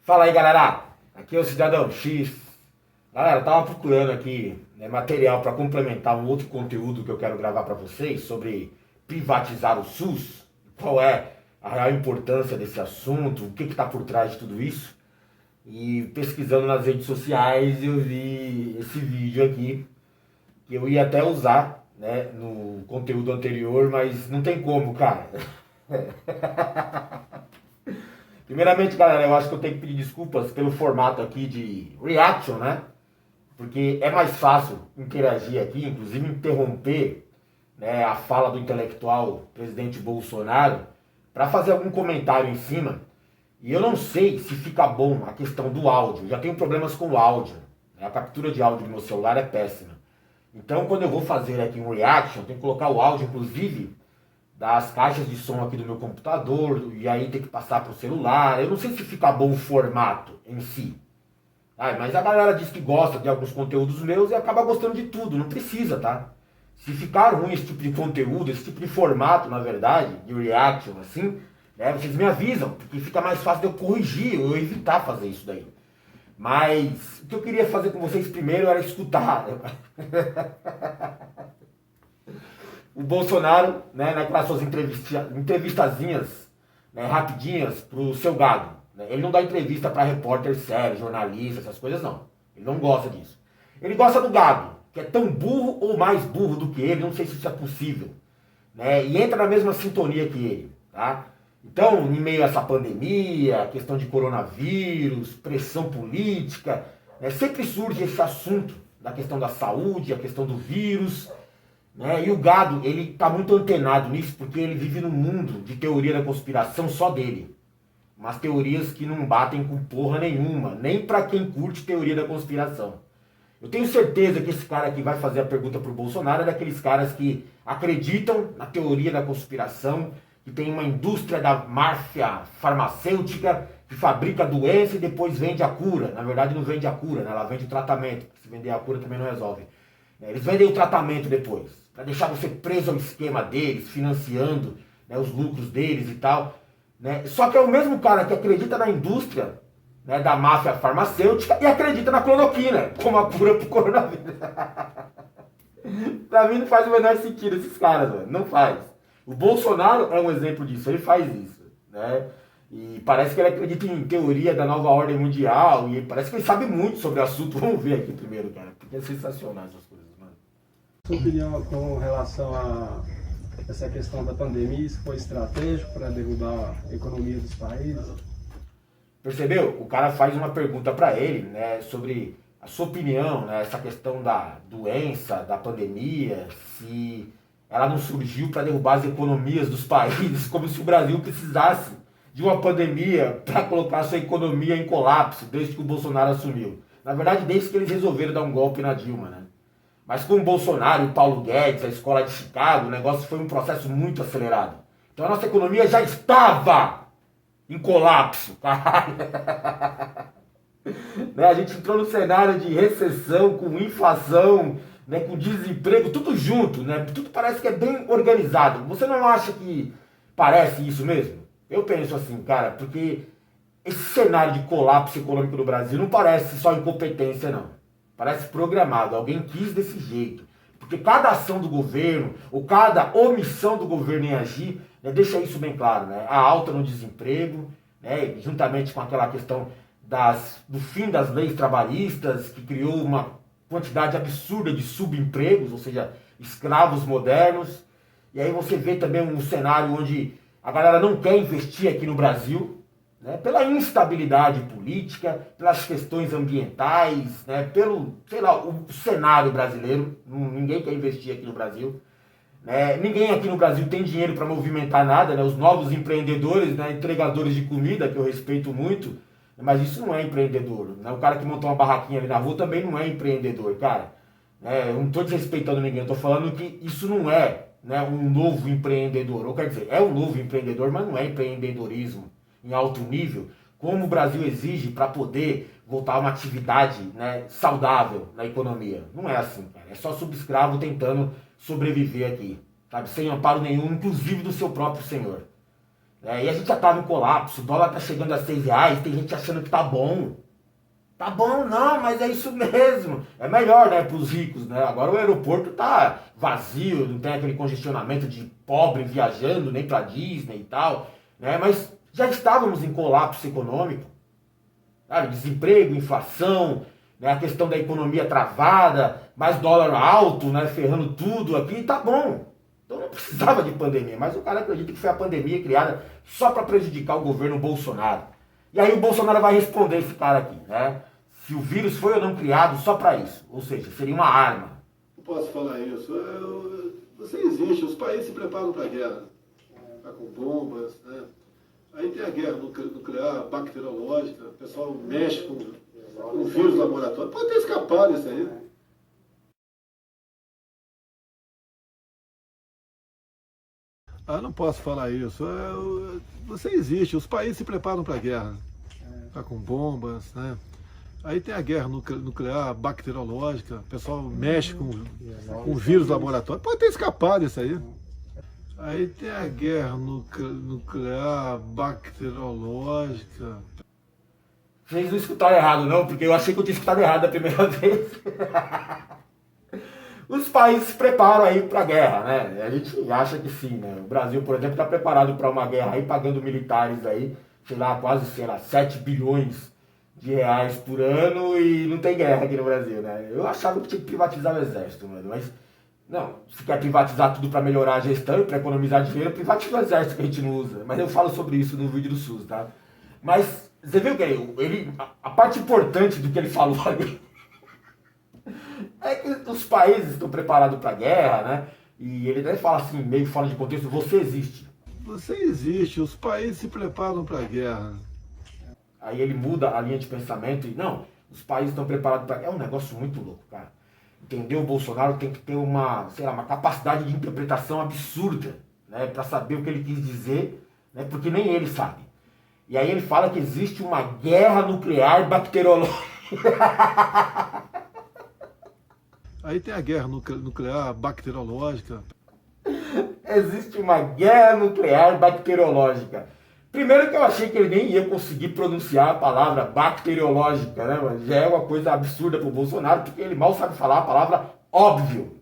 Fala aí, galera. Aqui é o Cidadão X. Galera, eu tava procurando aqui, né, material para complementar um outro conteúdo que eu quero gravar para vocês sobre privatizar o SUS. Qual é a real importância desse assunto, o que está por trás de tudo isso. E pesquisando nas redes sociais eu vi esse vídeo aqui, que eu ia até usar, né, no conteúdo anterior, mas não tem como, cara. Primeiramente, galera, eu acho que eu tenho que pedir desculpas pelo formato aqui de reaction, né? Porque é mais fácil interagir aqui, inclusive interromper, né, a fala do intelectual presidente Bolsonaro para fazer algum comentário em cima. E eu não sei se fica bom a questão do áudio. Eu já tenho problemas com o áudio, né? A captura de áudio do meu celular é péssima. Então, quando eu vou fazer aqui um reaction, eu tenho que colocar o áudio, inclusive, das caixas de som aqui do meu computador, e aí tem que passar para o celular. Eu não sei se fica bom o formato em si. Mas a galera diz que gosta de alguns conteúdos meus e acaba gostando de tudo, não precisa, tá? Se ficar ruim esse tipo de conteúdo, esse tipo de formato, na verdade, de reaction, assim, né, vocês me avisam, porque fica mais fácil de eu corrigir, ou eu evitar fazer isso daí. Mas o que eu queria fazer com vocês primeiro era escutar o Bolsonaro, né, naquelas suas entrevistazinhas, né, rapidinhas pro seu gado. Né? Ele não dá entrevista para repórter sério, jornalista, essas coisas não. Ele não gosta disso. Ele gosta do gado, que é tão burro ou mais burro do que ele, não sei se isso é possível. Né? E entra na mesma sintonia que ele. Tá? Então, em meio a essa pandemia, questão de coronavírus, pressão política, né, sempre surge esse assunto da questão da saúde, a questão do vírus. Né? E o gado, ele tá muito antenado nisso, porque ele vive num mundo de teoria da conspiração só dele. Umas teorias que não batem com porra nenhuma, nem pra quem curte teoria da conspiração. Eu tenho certeza que esse cara que vai fazer a pergunta pro Bolsonaro é daqueles caras que acreditam na teoria da conspiração, que tem uma indústria da máfia farmacêutica que fabrica a doença e depois vende a cura. Na verdade não vende a cura, né? Ela vende o tratamento, porque se vender a cura também não resolve. Eles vendem o tratamento depois, para deixar você preso ao esquema deles, financiando, né, os lucros deles e tal. Né? Só que é o mesmo cara que acredita na indústria, né, da máfia farmacêutica e acredita na cloroquina como a cura pro coronavírus. Pra mim não faz o menor sentido esses caras, mano. Não faz. O Bolsonaro é um exemplo disso, ele faz isso. Né? E parece que ele acredita em teoria da nova ordem mundial e parece que ele sabe muito sobre o assunto. Vamos ver aqui primeiro, cara, porque é sensacional essas coisas, mano. Sua opinião com relação a essa questão da pandemia, isso foi estratégico para derrubar a economia dos países? Percebeu? O cara faz uma pergunta para ele, né, sobre a sua opinião, né, essa questão da doença, da pandemia, se ela não surgiu para derrubar as economias dos países, como se o Brasil precisasse de uma pandemia para colocar a sua economia em colapso desde que o Bolsonaro assumiu. Na verdade, desde que eles resolveram dar um golpe na Dilma, né? Mas com o Bolsonaro e o Paulo Guedes, a escola de Chicago, o negócio foi um processo muito acelerado. Então a nossa economia já estava em colapso, caralho. Né? A gente entrou no cenário de recessão, com inflação, né, com desemprego, tudo junto, né? Tudo parece que é bem organizado. Você não acha que parece isso mesmo? Eu penso assim, cara, porque esse cenário de colapso econômico no Brasil não parece só incompetência, não. Parece programado, alguém quis desse jeito. Porque cada ação do governo, ou cada omissão do governo em agir, né, deixa isso bem claro. Né? A alta no desemprego, né, juntamente com aquela questão do fim das leis trabalhistas, que criou uma quantidade absurda de subempregos, ou seja, escravos modernos. E aí você vê também um cenário onde a galera não quer investir aqui no Brasil, né, pela instabilidade política, pelas questões ambientais, né, pelo, sei lá, o cenário brasileiro. Ninguém quer investir aqui no Brasil. Né, ninguém aqui no Brasil tem dinheiro para movimentar nada. Né, os novos empreendedores, né, entregadores de comida, que eu respeito muito, mas isso não é empreendedor. Né, o cara que montou uma barraquinha ali na rua também não é empreendedor, cara. Eu não estou desrespeitando ninguém, eu estou falando que isso não é, né, um novo empreendedor. Ou quer dizer, é um novo empreendedor, mas não é empreendedorismo em alto nível, como o Brasil exige para poder voltar a uma atividade, né, saudável na economia. Não é assim, cara. É só subescravo tentando sobreviver aqui, sabe? Sem amparo nenhum, inclusive do seu próprio senhor. E a gente já estava em colapso, o dólar tá chegando a R$ 6, tem gente achando que tá bom. Tá bom, não, mas é isso mesmo. É melhor, né, para os ricos, né? Agora o aeroporto tá vazio, não tem aquele congestionamento de pobre viajando, nem para Disney e tal, né? Mas já estávamos em colapso econômico, sabe? Desemprego, inflação, né? A questão da economia travada, mais dólar alto, né? Ferrando tudo aqui, tá bom. Então não precisava de pandemia, mas o cara acredita que foi a pandemia criada só para prejudicar o governo Bolsonaro. E aí o Bolsonaro vai responder esse cara aqui, né? Se o vírus foi ou não criado só para isso. Ou seja, seria uma arma. Não posso falar isso. Você existe, os países se preparam para a guerra. Tá com bombas, né? Aí tem a guerra nuclear, bacteriológica, o pessoal mexe com vírus laboratório. Pode ter escapado isso aí. Não posso falar isso. Você existe, os países se preparam para a guerra. Tá com bombas, né? Aí tem a guerra nuclear, bacteriológica, o pessoal mexe com vírus laboratório. Pode ter escapado isso aí. Aí tem a guerra nuclear, bacteriológica. Vocês não escutaram errado não, porque eu achei que eu tinha escutado errado a primeira vez. Os países se preparam aí para a guerra, né? A gente acha que sim, né? O Brasil, por exemplo, está preparado para uma guerra aí, pagando militares aí, quase, 7 bilhões de reais por ano e não tem guerra aqui no Brasil, né? Eu achava que tinha que privatizar o exército, mano, mas não, se quer privatizar tudo para melhorar a gestão e para economizar dinheiro, privatiza o exército que a gente não usa. Mas eu falo sobre isso no vídeo do SUS, tá? Mas você viu que a parte importante do que ele falou ali é que os países estão preparados para a guerra, né? E ele até fala assim, meio fora de contexto, você existe. Você existe, os países se preparam para a guerra. Aí ele muda a linha de pensamento e, não, os países estão preparados para... É um negócio muito louco, cara. Entendeu? O Bolsonaro tem que ter uma capacidade de interpretação absurda, né? Para saber o que ele quis dizer, né? Porque nem ele sabe. E aí ele fala que existe uma guerra nuclear bacteriológica. Aí tem a guerra nuclear bacteriológica. Existe uma guerra nuclear bacteriológica. Primeiro que eu achei que ele nem ia conseguir pronunciar a palavra bacteriológica, né? Mas já é uma coisa absurda pro Bolsonaro, porque ele mal sabe falar a palavra óbvio.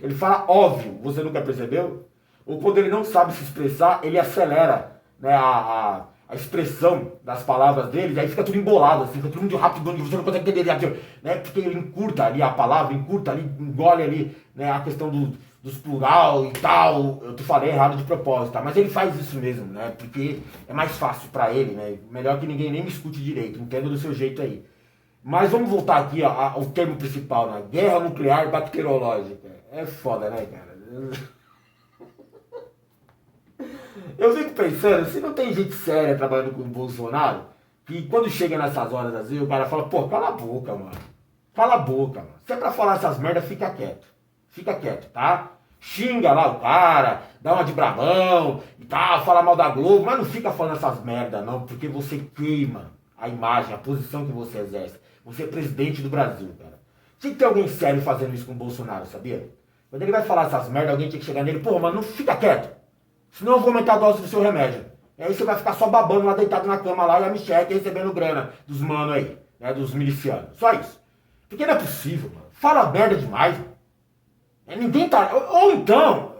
Ele fala óbvio, você nunca percebeu? Ou quando ele não sabe se expressar, ele acelera, né, a expressão das palavras dele, e aí fica tudo embolado, assim, fica tudo muito rápido, você não consegue entender, né? Porque ele encurta ali a palavra, encurta ali, engole ali, né, a questão dos plural e tal. Eu te falei errado de propósito, tá? Mas ele faz isso mesmo, né? Porque é mais fácil pra ele, né? Melhor que ninguém nem me escute direito, entenda do seu jeito aí. Mas vamos voltar aqui ao termo principal, né? Guerra nuclear bacteriológica. É foda, né, cara? Eu fico pensando, se não tem gente séria trabalhando com o Bolsonaro, que quando chega nessas horas assim, o cara fala, pô, cala a boca, mano. Cala a boca, mano. Se é pra falar essas merdas, fica quieto. Fica quieto, tá? Xinga lá o cara, dá uma de bravão e tal, fala mal da Globo, mas não fica falando essas merdas não, porque você queima a imagem, a posição que você exerce. Você é presidente do Brasil, cara. Tinha que ter alguém sério fazendo isso com o Bolsonaro, sabia? Quando ele vai falar essas merdas, alguém tinha que chegar nele, pô, mas não fica quieto. Senão eu vou aumentar a dose do seu remédio. E aí você vai ficar só babando lá, deitado na cama lá, e a Michelle recebendo grana dos manos aí, né, dos milicianos. Só isso. Porque não é possível, mano. Fala merda demais, mano. Ninguém tá... Ou então...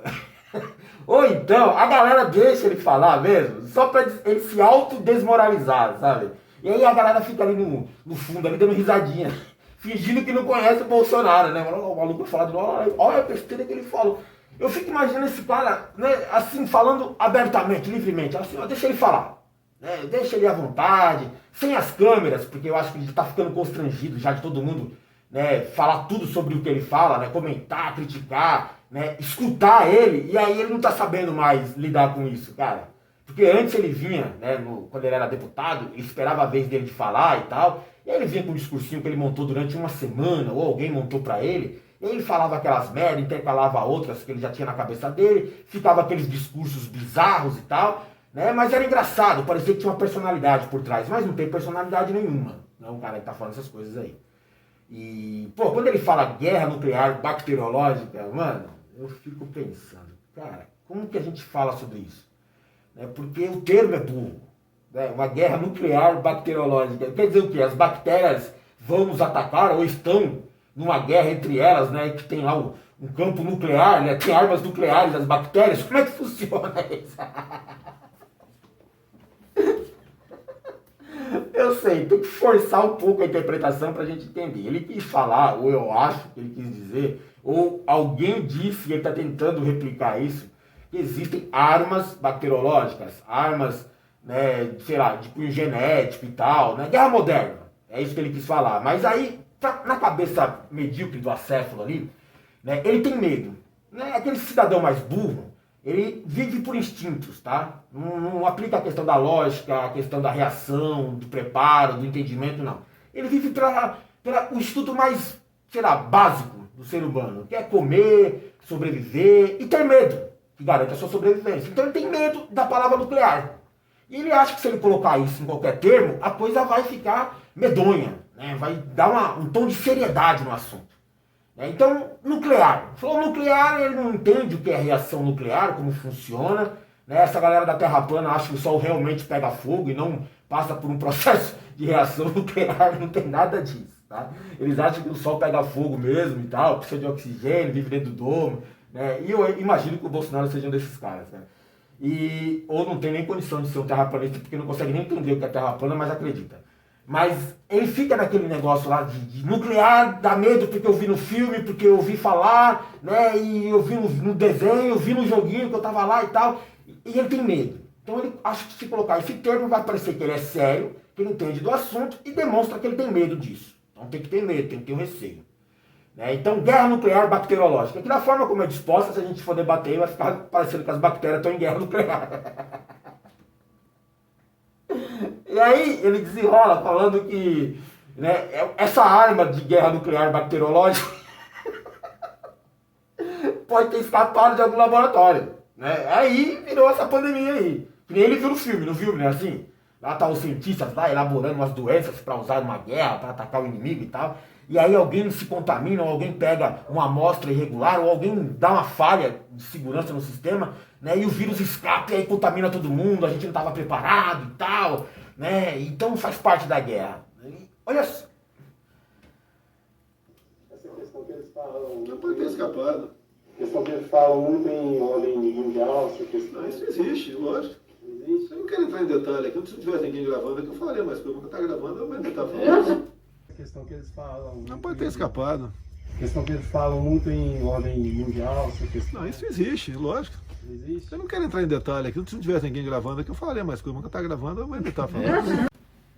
ou então, a galera deixa ele falar mesmo, só pra ele se autodesmoralizar, sabe? E aí a galera fica ali no fundo, ali dando risadinha, fingindo que não conhece o Bolsonaro, né? O maluco fala de novo, olha a besteira que ele falou. Eu fico imaginando esse cara, né, assim, falando abertamente, livremente, assim, ó, deixa ele falar, né? Deixa ele à vontade, sem as câmeras, porque eu acho que ele tá ficando constrangido já de todo mundo, né, falar tudo sobre o que ele fala, né, comentar, criticar, né, escutar ele, e aí ele não tá sabendo mais lidar com isso, cara. Porque antes ele vinha, né, quando ele era deputado, ele esperava a vez dele de falar e tal, e aí ele vinha com um discursinho que ele montou durante uma semana, ou alguém montou pra ele, e aí ele falava aquelas merdas, intercalava outras que ele já tinha na cabeça dele, ficava aqueles discursos bizarros e tal, né, mas era engraçado, parecia que tinha uma personalidade por trás, mas não tem personalidade nenhuma, não é um cara que tá falando essas coisas aí. E, pô, quando ele fala guerra nuclear bacteriológica, mano, eu fico pensando, cara, como que a gente fala sobre isso? né, porque o termo é burro. Né, uma guerra nuclear bacteriológica. Quer dizer o quê? As bactérias vão nos atacar ou estão numa guerra entre elas, né, que tem lá um campo nuclear, né, tem armas nucleares, as bactérias. Como é que funciona isso? Eu sei, tem que forçar um pouco a interpretação para a gente entender. Ele quis falar, ou eu acho que ele quis dizer, ou alguém disse, e ele está tentando replicar isso, que existem armas bacteriológicas, armas, né, sei lá, de cunho genético e tal, né, guerra moderna. É isso que ele quis falar. Mas aí, na cabeça medíocre do acéfalo ali, né, ele tem medo. Né, aquele cidadão mais burro, ele vive por instintos, tá? Não aplica a questão da lógica, a questão da reação, do preparo, do entendimento, não. Ele vive pelo instinto mais, sei lá, básico do ser humano, que é comer, sobreviver e ter medo, que garante a sua sobrevivência. Então ele tem medo da palavra nuclear. E ele acha que se ele colocar isso em qualquer termo, a coisa vai ficar medonha, né? Vai dar um tom de seriedade no assunto. Então, nuclear. Falou nuclear, ele não entende o que é reação nuclear, como funciona. Né? Essa galera da Terra plana acha que o Sol realmente pega fogo e não passa por um processo de reação nuclear, não tem nada disso. Tá? Eles acham que o Sol pega fogo mesmo e tal, precisa de oxigênio, vive dentro do domo. Né? E eu imagino que o Bolsonaro seja um desses caras. Né? Ou não tem nem condição de ser um terraplanista, porque não consegue nem entender o que é terra plana, mas acredita. Mas ele fica naquele negócio lá de nuclear, dá medo porque eu vi no filme, porque eu ouvi falar, né? E eu vi no desenho, eu vi no joguinho que eu tava lá e tal. E ele tem medo. Então ele acha que se colocar esse termo vai parecer que ele é sério, que ele entende do assunto e demonstra que ele tem medo disso. Então tem que ter medo, tem que ter um receio. Né? Então, guerra nuclear bacteriológica. Que da forma como é disposta, se a gente for debater, vai ficar parecendo que as bactérias estão em guerra nuclear. E aí ele desenrola falando que, né, essa arma de guerra nuclear bacteriológica pode ter escapado de algum laboratório. Né? Aí virou essa pandemia aí. Que nem ele viu no filme, não viu, né? Assim, lá tá os cientistas lá elaborando umas doenças para usar numa guerra, para atacar o inimigo e tal. E aí alguém se contamina, ou alguém pega uma amostra irregular, ou alguém dá uma falha de segurança no sistema, né? E o vírus escapa e aí contamina todo mundo, a gente não estava preparado e tal. Né? Então faz parte da guerra. Olha só. Essa questão que eles falam. Não pode ter escapado. Questão que eles falam muito em ordem mundial, essa questão. Não, isso existe, lógico. Existe. Eu não quero entrar em detalhe aqui. Se não tivesse ninguém gravando aqui, eu falaria, mas como está gravando, eu vou tentar falar. A questão que eles falam. Não pode ter escapado. A questão que eles falam muito em ordem mundial, essa questão. Não, isso existe, lógico. Existe. Eu não quero entrar em detalhe aqui. Se não tivesse ninguém gravando aqui, eu falaria, mas como está gravando, eu vou tentar falar.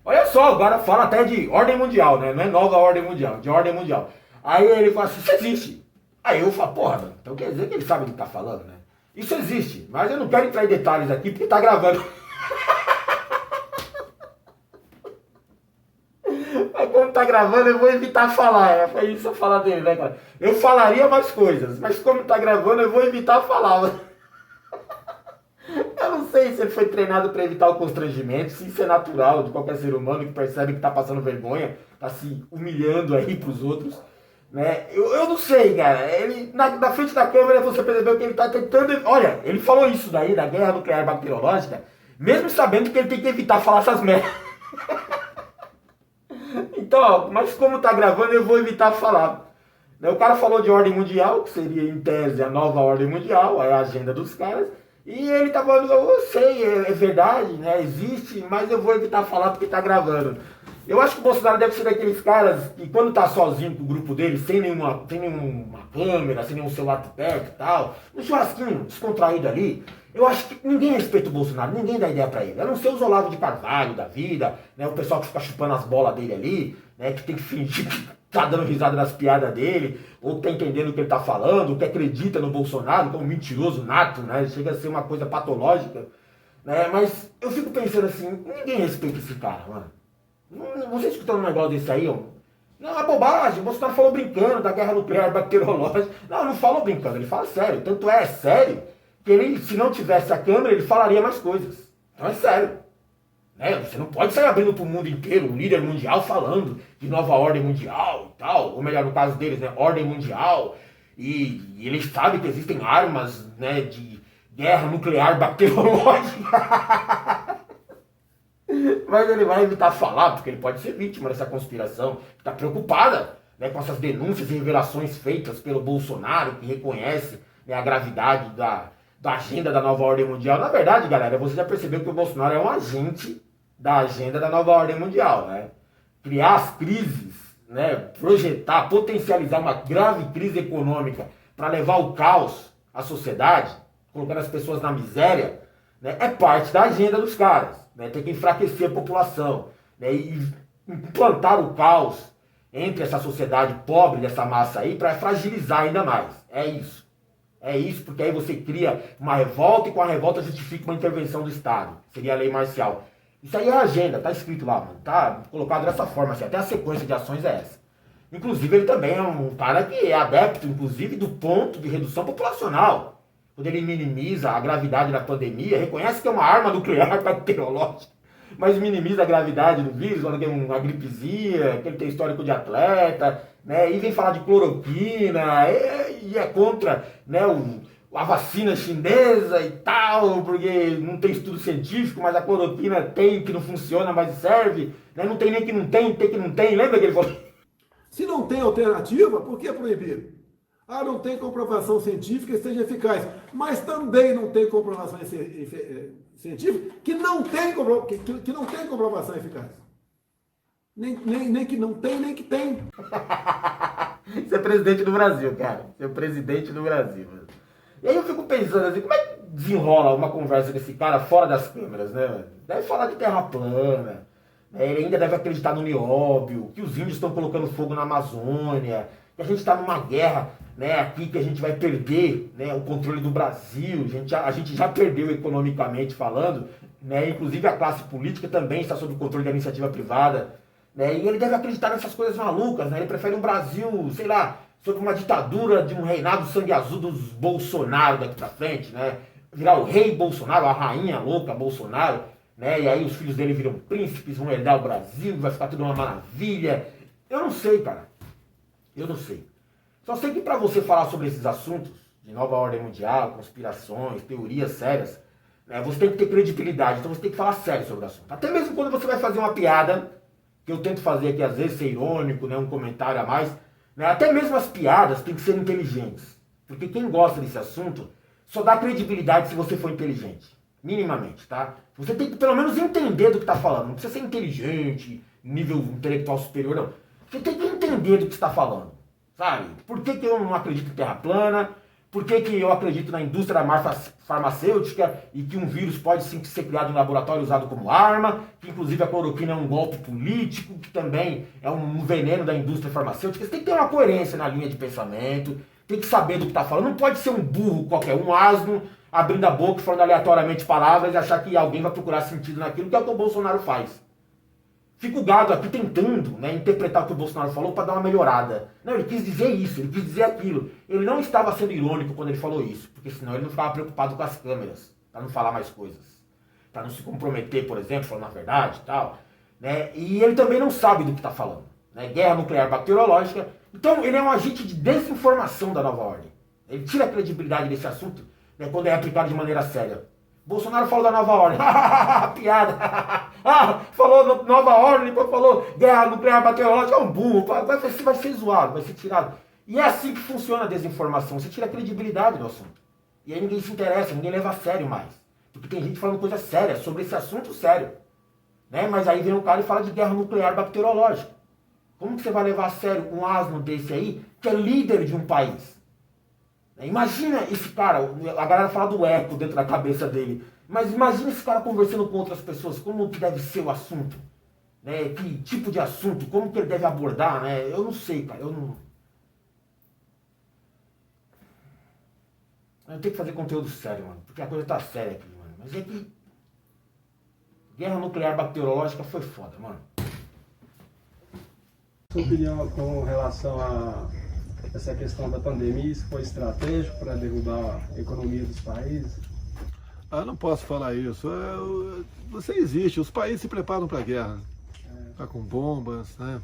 Olha só, agora fala até de ordem mundial, né? Não é nova ordem mundial, de ordem mundial. Aí ele fala assim, isso existe. Aí eu falo, porra, mano, então quer dizer que ele sabe do que tá falando, né? Isso existe, mas eu não quero entrar em detalhes aqui porque tá gravando. Mas como tá gravando, eu vou evitar falar. Foi isso eu falar dele, né, cara? Eu falaria mais coisas, mas como tá gravando, eu vou evitar falar. Eu não sei se ele foi treinado para evitar o constrangimento, se isso é natural de qualquer ser humano que percebe que está passando vergonha, está se humilhando aí para os outros. Né? Eu não sei, cara. Ele, na frente da câmera você percebeu que ele está tentando... Olha, ele falou isso daí, da guerra nuclear bacteriológica, mesmo sabendo que ele tem que evitar falar essas merdas. Então, ó, mas como está gravando, eu vou evitar falar. O cara falou de ordem mundial, que seria em tese a nova ordem mundial, é a agenda dos caras. E ele tá falando, eu sei, é verdade, né? Existe, mas eu vou evitar falar porque tá gravando. Eu acho que o Bolsonaro deve ser daqueles caras que quando tá sozinho com o grupo dele, sem nenhuma câmera, sem nenhum celular perto e tal, um churrasquinho descontraído ali, eu acho que ninguém respeita o Bolsonaro, ninguém dá ideia pra ele. A não ser os Olavo de Carvalho da vida, né? O pessoal que fica chupando as bolas dele ali, né? Que tem que fingir que tá dando risada nas piadas dele, ou que tá entendendo o que ele tá falando, ou que acredita no Bolsonaro, que é um mentiroso nato, né? Chega a ser uma coisa patológica, né? Mas eu fico pensando assim, ninguém respeita esse cara, mano. Você escutando um negócio desse aí, ó? Não, é bobagem, o Bolsonaro falou brincando da guerra nuclear bacteriológica. Não fala brincando, ele fala sério. Tanto é sério, que ele, se não tivesse a câmera, ele falaria mais coisas. Então é sério. Né? Você não pode sair abrindo para o mundo inteiro, um líder mundial falando de nova ordem mundial e tal, ou melhor, no caso deles, né, ordem mundial, e eles sabem que existem armas, né, guerra nuclear bacteriológica. Mas ele vai evitar falar, porque ele pode ser vítima dessa conspiração. Está preocupada, né, com essas denúncias e revelações feitas pelo Bolsonaro, que reconhece, né, a gravidade da agenda da nova ordem mundial. Na verdade, galera, você já percebeu que o Bolsonaro é um agente da agenda da nova ordem mundial, né? Criar as crises, né, projetar, potencializar uma grave crise econômica para levar o caos à sociedade, colocando as pessoas na miséria, né, é parte da agenda dos caras, né? Tem que enfraquecer a população, né, e implantar o caos entre essa sociedade pobre dessa massa aí para fragilizar ainda mais. É isso. É isso, porque aí você cria uma revolta e com a revolta justifica uma intervenção do Estado. Seria a lei marcial. Isso aí é a agenda, tá escrito lá, mano. Tá colocado dessa forma, assim, até a sequência de ações é essa. Inclusive, ele também é um cara que é adepto, inclusive, do ponto de redução populacional. Quando ele minimiza a gravidade da pandemia, reconhece que é uma arma nuclear bacteriológica, mas minimiza a gravidade do vírus, quando tem uma gripezinha, que ele tem histórico de atleta, né, e vem falar de cloroquina, e é contra, né, a vacina chinesa e tal, porque não tem estudo científico, mas a cloroquina tem que não funciona, mas serve, né, não tem nem que não tem que não tem, lembra que ele falou? Se não tem alternativa, por que proibir? Ah, não tem comprovação científica que seja eficaz, mas também não tem comprovação científica que não tem comprovação eficaz. Nem que não tem, nem que tem. Você é presidente do Brasil, cara. Você é o presidente do Brasil. E aí eu fico pensando assim, como é que desenrola uma conversa desse cara fora das câmeras, né? Deve falar de terra plana, né? Ele ainda deve acreditar no nióbio, que os índios estão colocando fogo na Amazônia, que a gente está numa guerra, né, aqui, que a gente vai perder, né, o controle do Brasil, a gente já perdeu economicamente falando, né? Inclusive a classe política também está sob o controle da iniciativa privada, né? E ele deve acreditar nessas coisas malucas, né? Ele prefere um Brasil, sei lá, sob uma ditadura de um reinado sangue azul dos Bolsonaro daqui pra frente, né? Virar o rei Bolsonaro, a rainha louca Bolsonaro, né? E aí os filhos dele viram príncipes, vão herdar o Brasil, vai ficar tudo uma maravilha. Eu não sei, cara. Eu não sei. Só sei que para você falar sobre esses assuntos, de nova ordem mundial, conspirações, teorias sérias, né, você tem que ter credibilidade, então você tem que falar sério sobre o assunto. Até mesmo quando você vai fazer uma piada, que eu tento fazer aqui às vezes, ser irônico, né, um comentário a mais, né, até mesmo as piadas têm que ser inteligentes. Porque quem gosta desse assunto só dá credibilidade se você for inteligente. Minimamente, tá? Você tem que pelo menos entender do que está falando. Não precisa ser inteligente, nível intelectual superior, não. Você tem que entender do que está falando. Sabe? Por que eu não acredito em terra plana? Por que eu acredito na indústria farmacêutica e que um vírus pode sim ser criado em laboratório usado como arma? Que inclusive a cloroquina é um golpe político, que também é um veneno da indústria farmacêutica. Você tem que ter uma coerência na linha de pensamento, tem que saber do que está falando. Não pode ser um burro qualquer, um asno, abrindo a boca, falando aleatoriamente palavras e achar que alguém vai procurar sentido naquilo, que é o que o Bolsonaro faz. Fica o gado aqui tentando, né, interpretar o que o Bolsonaro falou para dar uma melhorada. Não, ele quis dizer isso, ele quis dizer aquilo. Ele não estava sendo irônico quando ele falou isso, porque senão ele não ficava preocupado com as câmeras, para não falar mais coisas. Para não se comprometer, por exemplo, falando a verdade e tal. Né? E ele também não sabe do que está falando. Né? Guerra nuclear bacteriológica. Então ele é um agente de desinformação da nova ordem. Ele tira a credibilidade desse assunto, né, quando é aplicado de maneira séria. Bolsonaro falou da nova ordem. Piada. Falou nova ordem, depois falou guerra nuclear bacteriológica. É um burro. Vai ser zoado, vai ser tirado. E é assim que funciona a desinformação. Você tira a credibilidade do assunto. E aí ninguém se interessa, ninguém leva a sério mais. Porque tem gente falando coisa séria sobre esse assunto sério. Né? Mas aí vem um cara e fala de guerra nuclear bacteriológica. Como que você vai levar a sério um asno desse aí, que é líder de um país? Imagina esse cara, a galera fala do eco dentro da cabeça dele, mas imagina esse cara conversando com outras pessoas, como que deve ser o assunto, né? Que tipo de assunto, como que ele deve abordar, né? Eu não sei, cara, eu tenho que fazer conteúdo sério, mano, porque a coisa tá séria aqui, mano, mas é que guerra nuclear bacteriológica foi foda, mano. Sua opinião com relação a essa questão da pandemia, isso foi estratégico para derrubar a economia dos países? Ah, não posso falar isso. Você existe, os países se preparam para a guerra. Tá com bombas, né?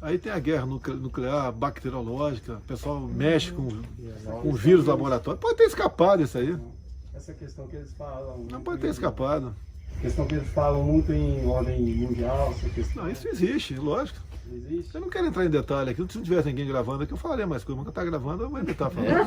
Aí tem a guerra nuclear, bacteriológica, o pessoal mexe com vírus laboratório. Pode ter escapado isso aí. Essa questão que eles falam... Não pode ter escapado. Questão que eles falam muito em ordem mundial, essa questão... Não, isso existe, lógico. Existe? Eu não quero entrar em detalhe aqui, se não tivesse ninguém gravando aqui, eu falaria mais coisa, mas quando tá gravando, eu vou evitar falar.